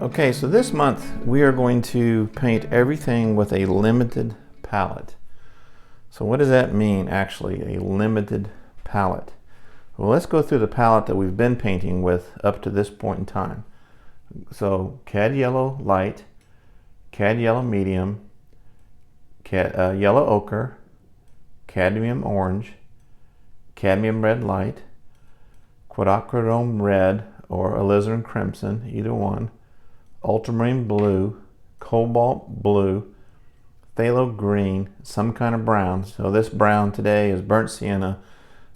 Okay, so this month we are going to paint everything with a limited palette. So what does that mean, actually, a limited palette? Well, let's go through the palette that we've been painting with up to this point in time. So cad yellow light, cad yellow medium, yellow ochre, cadmium orange, cadmium red light, quinacridone red or alizarin crimson, either one, ultramarine blue, cobalt blue, phthalo green, some kind of brown. So this brown today is burnt sienna.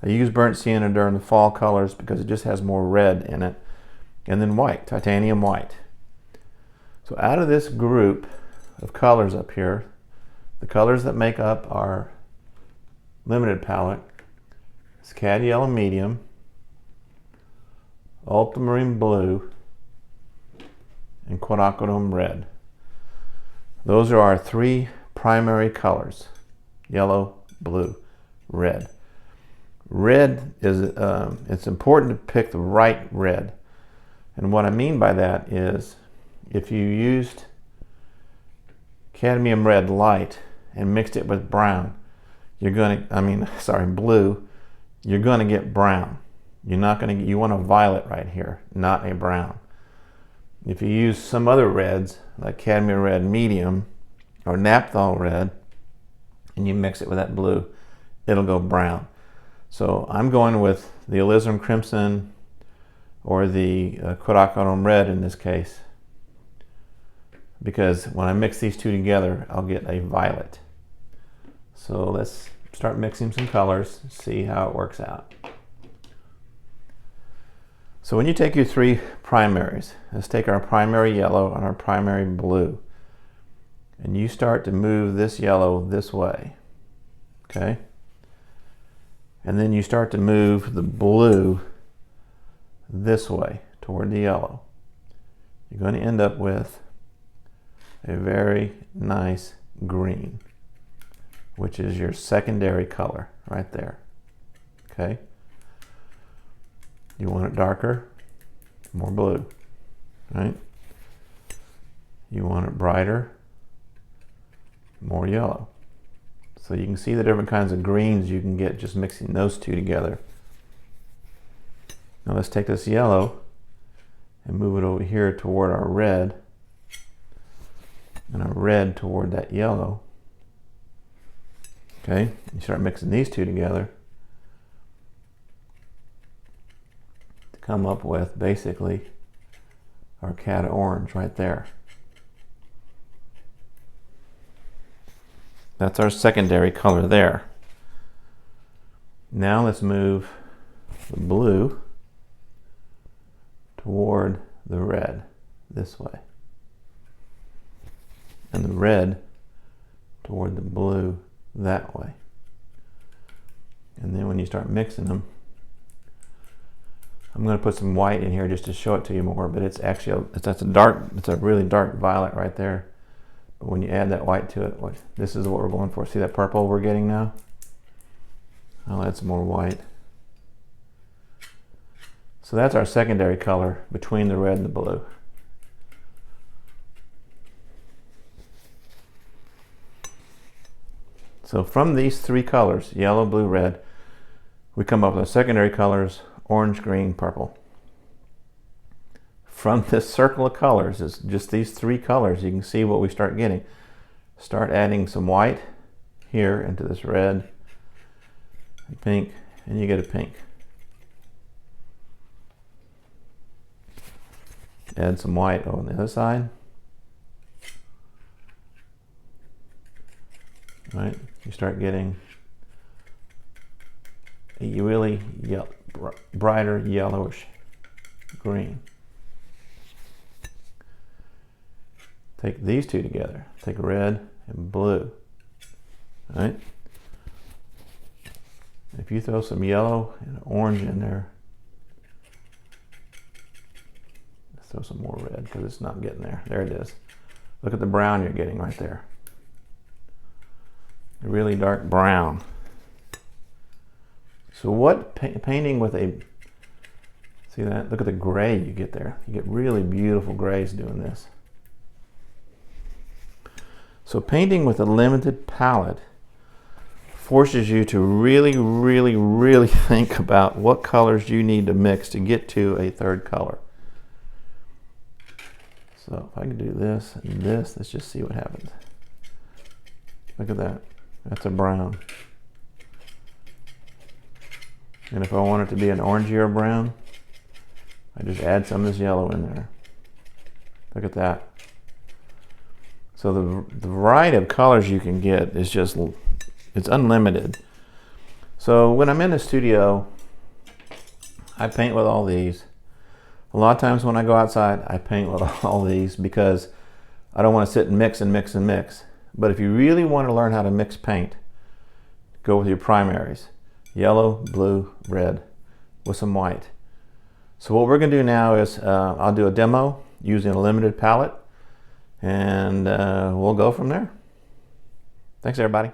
I use burnt sienna during the fall colors because it just has more red in it. And then white, titanium white. So out of this group of colors up here, the colors that make up our limited palette is cad yellow medium, ultramarine blue, and quinacridone red. Those are our three primary colors: yellow, blue, red. Red is, it's important to pick the right red. And what I mean by that is if you used cadmium red light and mixed it with brown, blue, you're going to get brown. You're not going to get, you want a violet right here, not a brown. If you use some other reds, like cadmium red medium or naphthol red, and you mix it with that blue, it'll go brown. So I'm going with the alizarin crimson or the quinacridone red in this case, because when I mix these two together, I'll get a violet. So let's start mixing some colors, see how it works out. So when you take your three primaries, let's take our primary yellow and our primary blue, and you start to move this yellow this way, okay? And then you start to move the blue this way toward the yellow. You're going to end up with a very nice green, which is your secondary color right there, okay? You want it darker, more blue, right? You want it brighter, more yellow. So you can see the different kinds of greens you can get just mixing those two together. Now let's take this yellow and move it over here toward our red, and our red toward that yellow. Okay, you start mixing these two together to come up with basically our cad orange right there. That's our secondary color there. Now let's move the blue toward the red this way, and the red toward the blue that way. And then when you start mixing them, I'm going to put some white in here just to show it to you more, but it's actually it's a really dark violet right there. But when you add that white to it, this is what we're going for. See that purple we're getting now? I'll add some more white. So that's our secondary color between the red and the blue. So from these three colors, yellow, blue, red, we come up with our secondary colors: orange, green, purple. From this circle of colors, it's just these three colors, you can see what we start getting. Start adding some white here into this red and pink, and you get a pink. Add some white on the other side. Right, you start getting a really brighter yellowish green. Take these two together, take red and blue, right? If you throw some yellow and orange in there, let's throw some more red because it's not getting there. There it is. Look at the brown you're getting right there. A really dark brown. So what painting with a See that? Look at the gray you get there. You get really beautiful grays doing this. So painting with a limited palette forces you to really think about what colors you need to mix to get to a third color. So if I can do this and this, let's just see what happens. Look at that. That's a brown. And if I want it to be an orangier brown, I just add some of this yellow in there. Look at that. So the variety of colors you can get is just, it's unlimited. So when I'm in the studio, I paint with all these. A lot of times when I go outside, I paint with all these because I don't want to sit and mix and mix and mix. But if you really want to learn how to mix paint, go with your primaries. Yellow, blue, red, with some white. So what we're going to do now is I'll do a demo using a limited palette, and we'll go from there. Thanks, everybody.